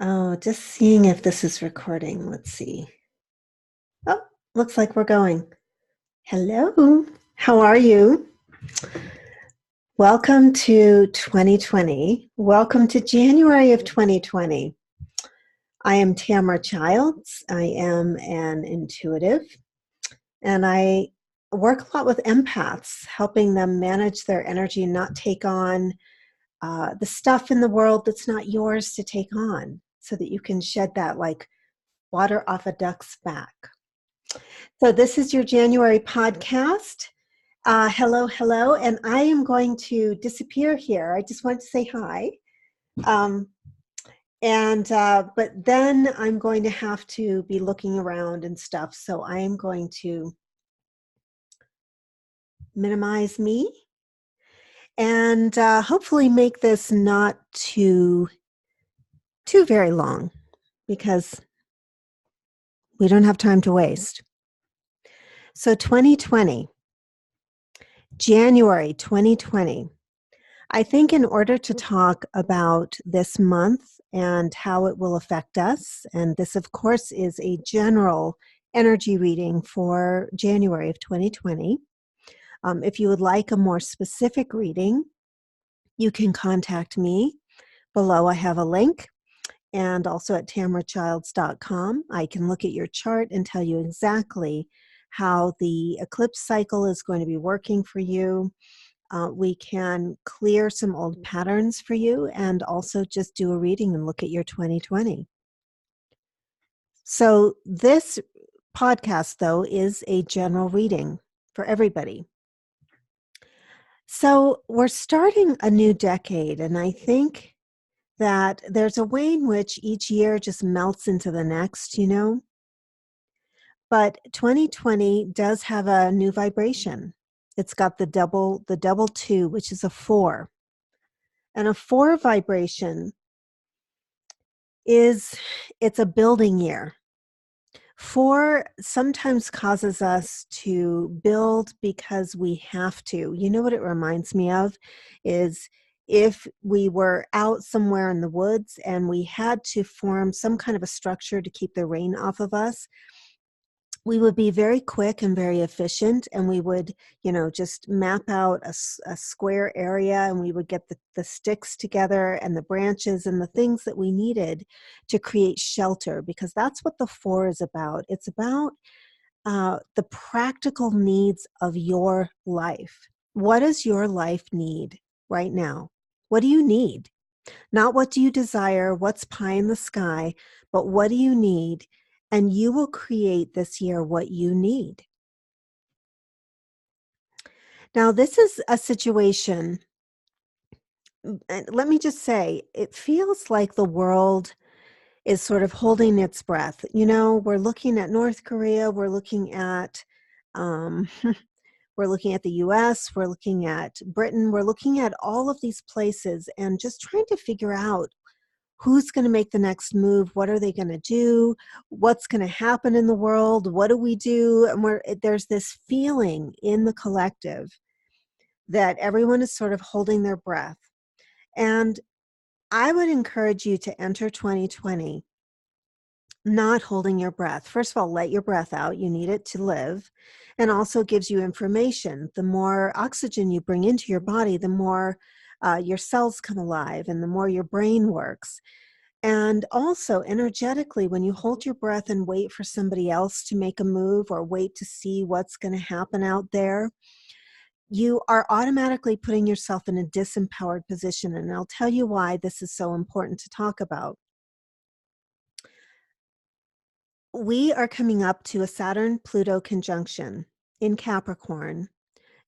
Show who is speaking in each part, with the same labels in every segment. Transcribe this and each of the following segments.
Speaker 1: Oh, just seeing if this is recording. Let's see. Oh, looks like we're going. Hello. How are you? Welcome to 2020. Welcome to January of 2020. I am Tamara Childs. I am an intuitive and I work a lot with empaths, helping them manage their energy and not take on the stuff in the world that's not yours to take on so that you can shed that like water off a duck's back. So this is your January podcast. Hello, hello, and I am going to disappear here. I just wanted to say hi, um, but then I'm going to have to be looking around and stuff. So I am going to minimize me and hopefully make this not too very long because we don't have time to waste. So 2020, January 2020. I think in order to talk about this month and how it will affect us, and this, of course, is a general energy reading for January of 2020. If you would like a more specific reading, you can contact me. Below, I have a link, and also at tamarachilds.com. I can look at your chart and tell you exactly how the eclipse cycle is going to be working for you. We can clear some old patterns for you and also just do a reading and look at your 2020. So, this podcast, though, is a general reading for everybody. So, we're starting a new decade, and I think that there's a way in which each year just melts into the next, But 2020 does have a new vibration. It's got the double two, which is a 4. And a 4 vibration it's a building year. 4 sometimes causes us to build because we have to. You know what it reminds me of is if we were out somewhere in the woods and we had to form some kind of a structure to keep the rain off of us, we would be very quick and very efficient, and we would just map out a square area, and we would get the sticks together and the branches and the things that we needed to create shelter, because that's what the 4 is about. It's about the practical needs of your life. What does your life need right now? What do you need? Not what do you desire, what's pie in the sky, but what do you need? And you will create this year what you need. Now, this is a situation, and let me just say, it feels like the world is sort of holding its breath. We're looking at North Korea, um, we're looking at the US, we're looking at Britain, we're looking at all of these places and just trying to figure out who's going to make the next move, what are they going to do, what's going to happen in the world, what do we do? And there's this feeling in the collective that everyone is sort of holding their breath. And I would encourage you to enter 2020 not holding your breath. First of all, let your breath out. You need it to live. And also gives you information. The more oxygen you bring into your body, the more your cells come alive and the more your brain works. And also energetically, when you hold your breath and wait for somebody else to make a move or wait to see what's going to happen out there, you are automatically putting yourself in a disempowered position. And I'll tell you why this is so important to talk about. We are coming up to a Saturn-Pluto conjunction in Capricorn,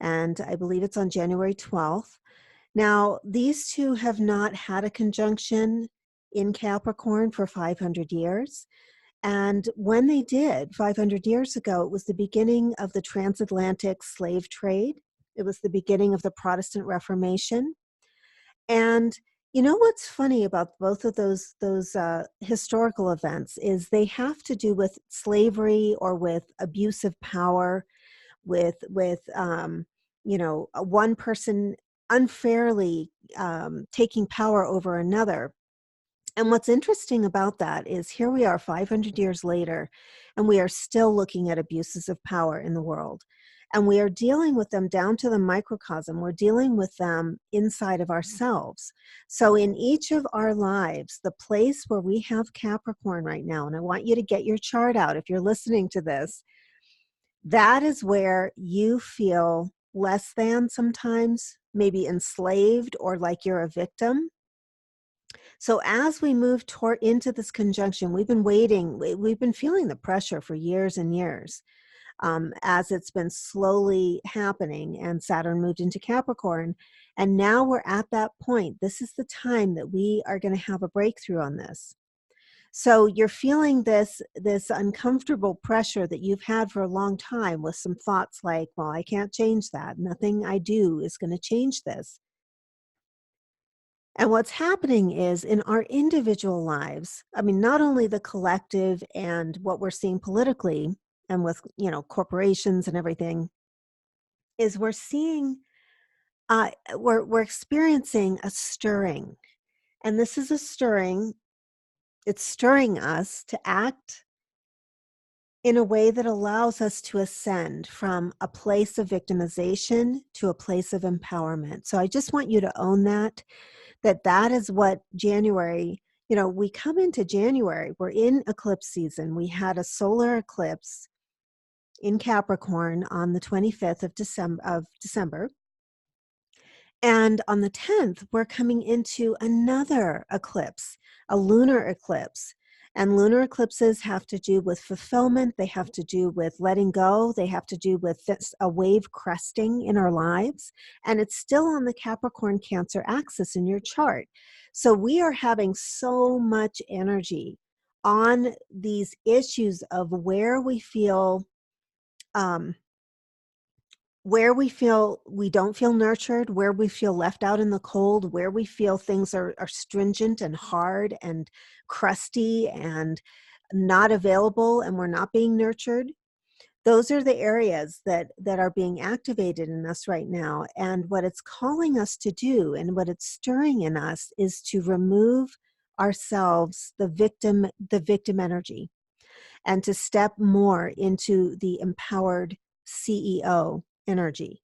Speaker 1: and I believe it's on January 12th. Now, these two have not had a conjunction in Capricorn for 500 years. And when they did 500 years ago, it was the beginning of the transatlantic slave trade. It was the beginning of the Protestant Reformation. And you know what's funny about both of those historical events is they have to do with slavery or with abuse of power, with one person unfairly taking power over another. And what's interesting about that is here we are 500 years later, and we are still looking at abuses of power in the world. And we are dealing with them down to the microcosm. We're dealing with them inside of ourselves. So, in each of our lives, the place where we have Capricorn right now, and I want you to get your chart out if you're listening to this, that is where you feel less than sometimes, maybe enslaved or like you're a victim. So as we move toward into this conjunction, we've been waiting, we've been feeling the pressure for years and years, as it's been slowly happening, and Saturn moved into Capricorn. And now we're at that point. This is the time that we are going to have a breakthrough on this. So you're feeling this uncomfortable pressure that you've had for a long time, with some thoughts like, well, I can't change that. Nothing I do is going to change this. And what's happening is in our individual lives, I mean, not only the collective and what we're seeing politically and with, corporations and everything, is we're seeing, we're experiencing a stirring. And this is a stirring, it's stirring us to act in a way that allows us to ascend from a place of victimization to a place of empowerment. So I just want you to own that is what January, we come into January, we're in eclipse season. We had a solar eclipse in Capricorn on the 25th of December. And on the 10th, we're coming into another eclipse, a lunar eclipse. And lunar eclipses have to do with fulfillment. They have to do with letting go. They have to do with a wave cresting in our lives. And it's still on the Capricorn Cancer axis in your chart. So we are having so much energy on these issues of um, where we feel we don't feel nurtured, where we feel left out in the cold, where we feel things are stringent and hard and crusty and not available, and we're not being nurtured. Those are the areas that are being activated in us right now. And what it's calling us to do and what it's stirring in us is to remove ourselves, the victim energy, and to step more into the empowered CEO energy.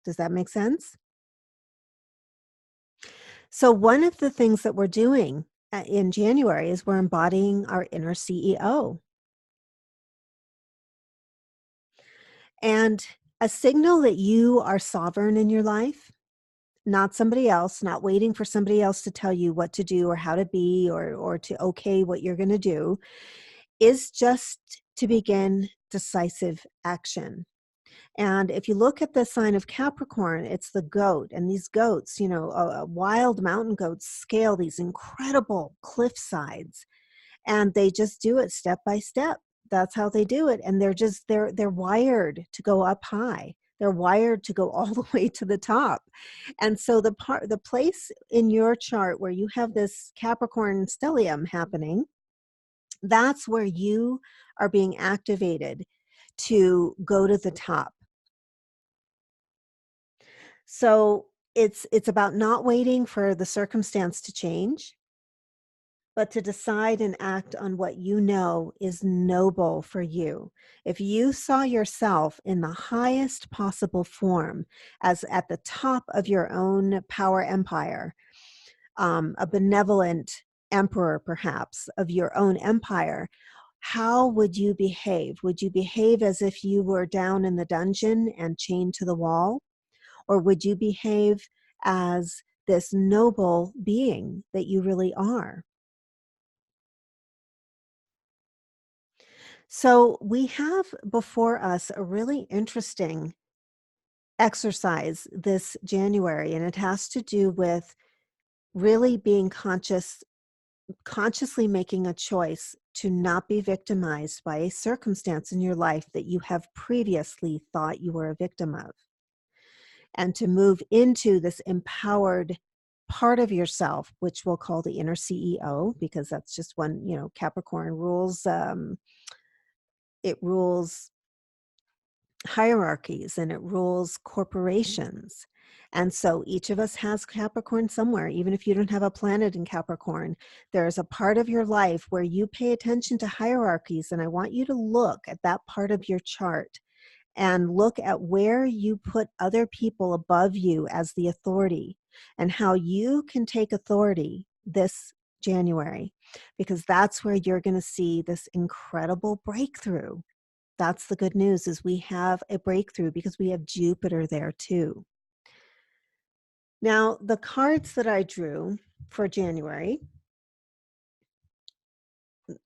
Speaker 1: Does that make sense? So, one of the things that we're doing in January is we're embodying our inner CEO. And a signal that you are sovereign in your life, not somebody else, not waiting for somebody else to tell you what to do or how to be, or to okay what you're going to do, is just to begin decisive action. And if you look at the sign of Capricorn, it's the goat. And these goats, wild mountain goats scale these incredible cliff sides, and they just do it step by step. That's how they do it. And they're wired to go up high. They're wired to go all the way to the top. And so the place in your chart where you have this Capricorn stellium happening, that's where you are being activated to go to the top. So it's about not waiting for the circumstance to change, but to decide and act on what you know is noble for you. If you saw yourself in the highest possible form, as at the top of your own power empire, a benevolent emperor perhaps of your own empire, how would you behave? Would you behave as if you were down in the dungeon and chained to the wall? Or would you behave as this noble being that you really are? So, we have before us a really interesting exercise this January, and it has to do with really being consciously making a choice to not be victimized by a circumstance in your life that you have previously thought you were a victim of, and to move into this empowered part of yourself, which we'll call the inner CEO, because that's just one, Capricorn rules. It rules hierarchies and it rules corporations. And so each of us has Capricorn somewhere, even if you don't have a planet in Capricorn. There is a part of your life where you pay attention to hierarchies, and I want you to look at that part of your chart and look at where you put other people above you as the authority and how you can take authority this January, because that's where you're going to see this incredible breakthrough. That's the good news, is we have a breakthrough because we have Jupiter there too. Now, the cards that I drew for January,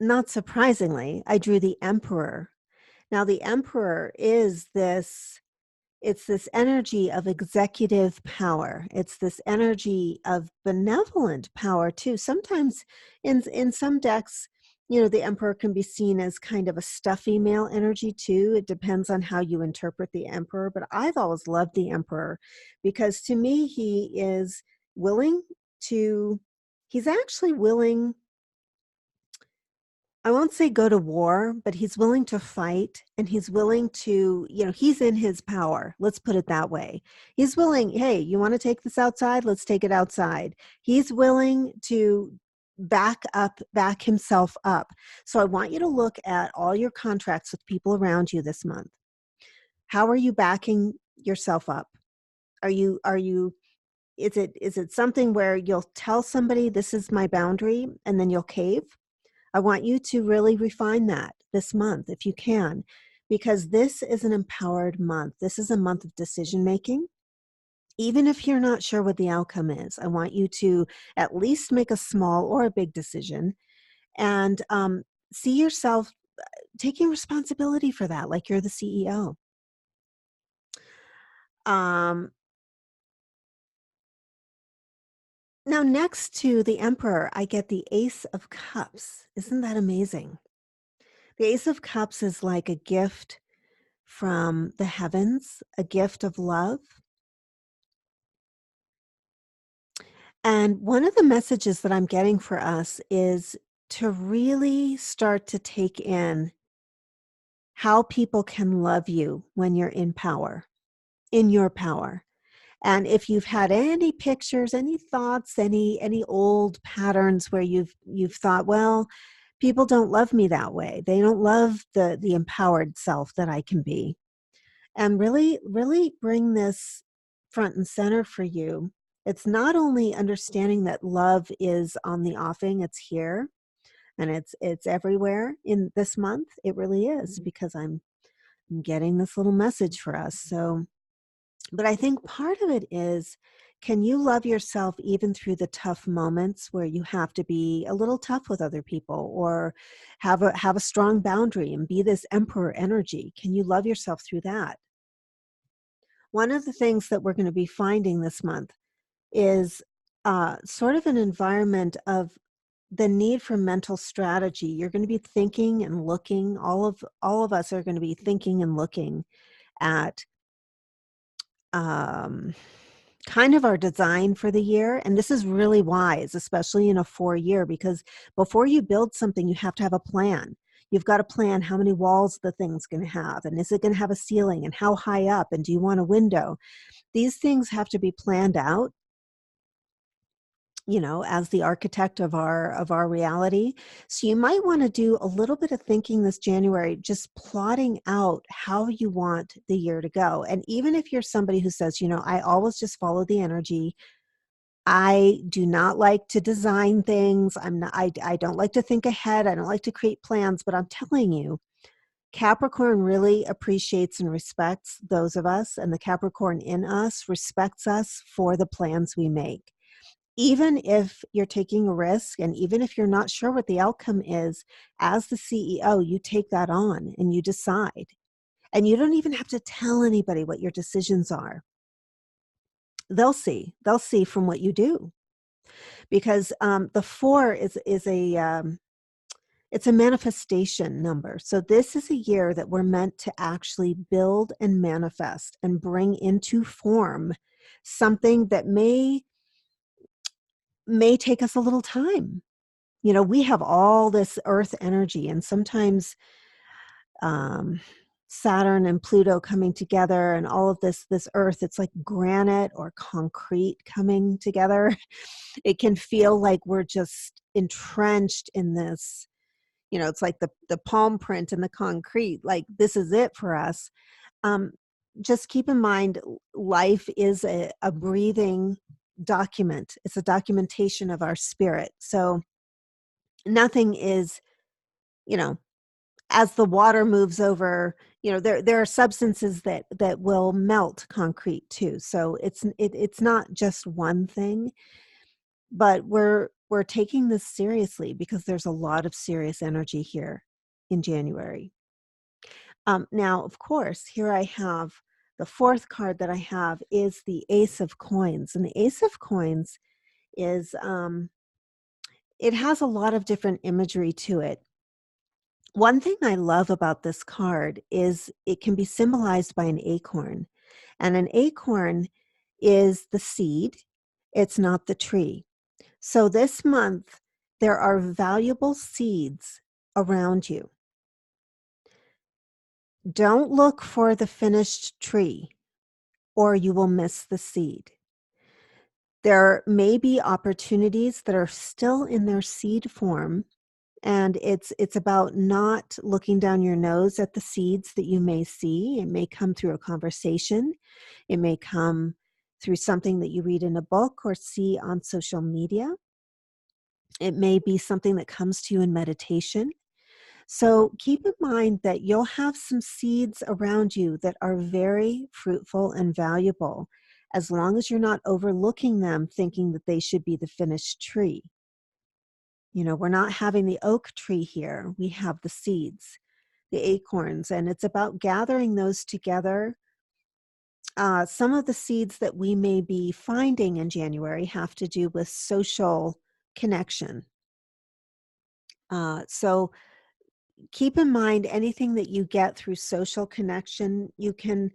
Speaker 1: not surprisingly, I drew the Emperor. Now, the Emperor is this, it's this energy of executive power. It's this energy of benevolent power too. Sometimes in some decks, the Emperor can be seen as kind of a stuffy male energy too. It depends on how you interpret the Emperor, but I've always loved the Emperor because to me he is willing to he's actually willing, I won't say go to war, but he's willing to fight, and he's willing to, he's in his power. Let's put it that way. He's willing, hey, you want to take this outside? Let's take it outside. He's willing to back himself up. So I want you to look at all your contracts with people around you this month. How are you backing yourself up? Is it something where you'll tell somebody this is my boundary and then you'll cave? I want you to really refine that this month if you can, because this is an empowered month. This is a month of decision making. Even if you're not sure what the outcome is, I want you to at least make a small or a big decision and see yourself taking responsibility for that, like you're the CEO. Now, next to the Emperor, I get the Ace of Cups. Isn't that amazing? The Ace of Cups is like a gift from the heavens, a gift of love. And one of the messages that I'm getting for us is to really start to take in how people can love you when you're in power, in your power. And if you've had any pictures, any thoughts, any old patterns where you've thought, well, people don't love me that way. They don't love the empowered self that I can be. And really, really bring this front and center for you. It's not only understanding that love is on the offing, it's here and it's everywhere in this month. It really is, because I'm getting this little message for us. So, but I think part of it is, can you love yourself even through the tough moments where you have to be a little tough with other people, or have a strong boundary and be this emperor energy? Can you love yourself through that? One of the things that we're going to be finding this month is sort of an environment of the need for mental strategy. You're going to be thinking and looking. All of us are going to be thinking and looking at um, kind of our design for the year. And this is really wise, especially in a 4-year, because before you build something, you have to have a plan. You've got to plan how many walls the thing's going to have, and is it going to have a ceiling, and how high up, and do you want a window? These things have to be planned out, as the architect of our reality. So you might want to do a little bit of thinking this January, just plotting out how you want the year to go. And even if you're somebody who says, I always just follow the energy, I do not like to design things, I don't like to think ahead, I don't like to create plans, but I'm telling you, Capricorn really appreciates and respects those of us, and the Capricorn in us respects us for the plans we make. Even if you're taking a risk, and even if you're not sure what the outcome is, as the CEO, you take that on and you decide. And you don't even have to tell anybody what your decisions are. They'll see. They'll see from what you do. Because the 4 is it's a manifestation number. So this is a year that we're meant to actually build and manifest and bring into form something that may take us a little time. We have all this earth energy, and sometimes Saturn and Pluto coming together and all of this earth, it's like granite or concrete coming together. It can feel like we're just entrenched in this, it's like the palm print in the concrete, like this is it for us. um, just keep in mind, life is a breathing document. It's a documentation of our spirit. So nothing is, you know, as the water moves over, there are substances that will melt concrete too. So it's not just one thing, but we're taking this seriously because there's a lot of serious energy here in January. Now, of course, here I have the fourth card that I have is the Ace of Coins. And the Ace of Coins is, it has a lot of different imagery to it. One thing I love about this card is it can be symbolized by an acorn. And an acorn is the seed, it's not the tree. So this month, there are valuable seeds around you. Don't look for the finished tree, or you will miss the seed. There may be opportunities that are still in their seed form, and it's about not looking down your nose at the seeds that you may see. It may come through a conversation. It may come through something that you read in a book or see on social media. It may be something that comes to you in meditation. So keep in mind that you'll have some seeds around you that are very fruitful and valuable, as long as you're not overlooking them thinking that they should be the finished tree. We're not having the oak tree here. We have the seeds, the acorns, and it's about gathering those together. Some of the seeds that we may be finding in January have to do with social connection. So keep in mind, anything that you get through social connection, you can,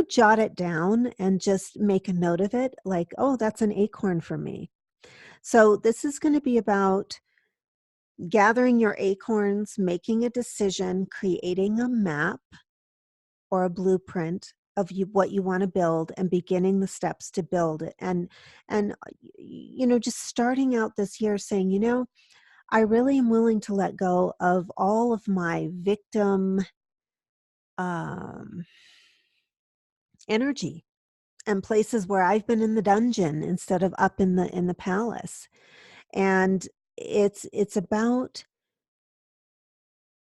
Speaker 1: jot it down and just make a note of it, like, oh, that's an acorn for me. So this is going to be about gathering your acorns, making a decision, creating a map or a blueprint of what you want to build, and beginning the steps to build it. And just starting out this year saying, I really am willing to let go of all of my victim um, energy, and places where I've been in the dungeon instead of up in the palace. And it's about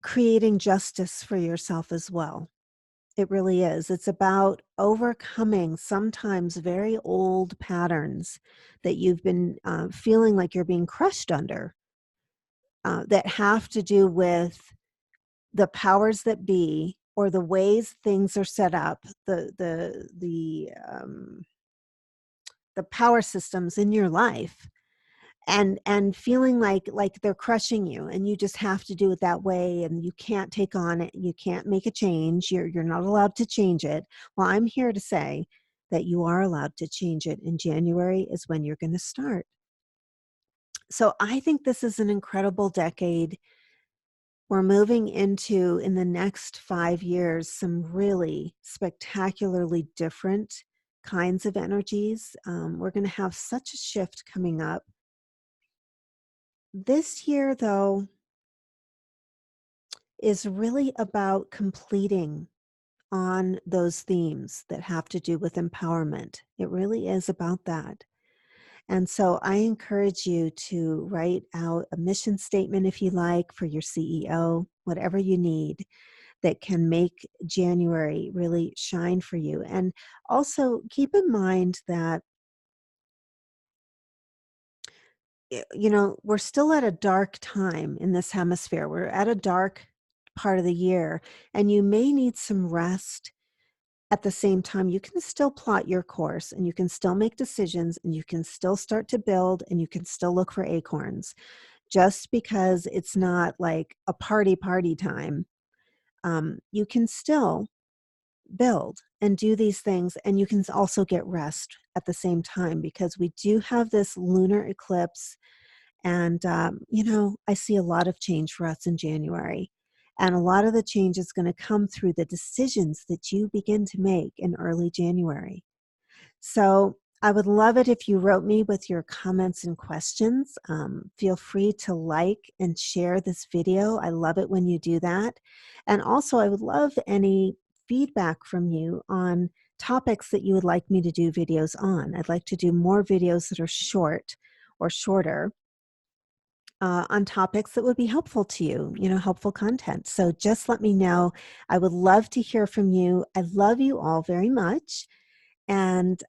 Speaker 1: creating justice for yourself as well. It really is. It's about overcoming sometimes very old patterns that you've been feeling like you're being crushed under, that have to do with the powers that be, or the ways things are set up, the power systems in your life, and feeling like they're crushing you, and you just have to do it that way, and you can't take on it, you can't make a change, you're not allowed to change it. Well, I'm here to say that you are allowed to change it, and January is when you're going to start. So I think this is an incredible decade. We're moving into, in the next 5 years, some really spectacularly different kinds of energies. We're going to have such a shift coming up. This year, though, is really about completing on those themes that have to do with empowerment. It really is about that. And so I encourage you to write out a mission statement, if you like, for your CEO, whatever you need that can make January really shine for you. And also keep in mind that, we're still at a dark time in this hemisphere. We're at a dark part of the year, and you may need some rest. At the same time, you can still plot your course, and you can still make decisions, and you can still start to build, and you can still look for acorns. Just because it's not like a party time, you can still build and do these things, and you can also get rest at the same time, because we do have this lunar eclipse. And I see a lot of change for us in January, And a lot of the change is going to come through the decisions that you begin to make in early January. So I would love it if you wrote me with your comments and questions. Feel free to like and share this video. I love it when you do that. And also, I would love any feedback from you on topics that you would like me to do videos on. I'd like to do more videos that are short or shorter on topics that would be helpful to you, helpful content. So just let me know. I would love to hear from you. I love you all very much. And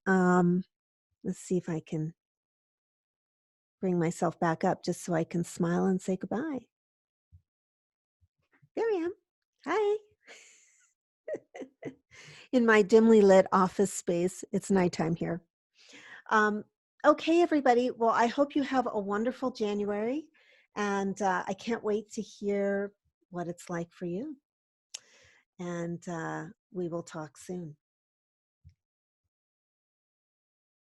Speaker 1: let's see if I can bring myself back up just so I can smile and say goodbye. There I am. Hi. In my dimly lit office space. It's nighttime here. Okay, everybody. Well, I hope you have a wonderful January. And I can't wait to hear what it's like for you. And we will talk soon.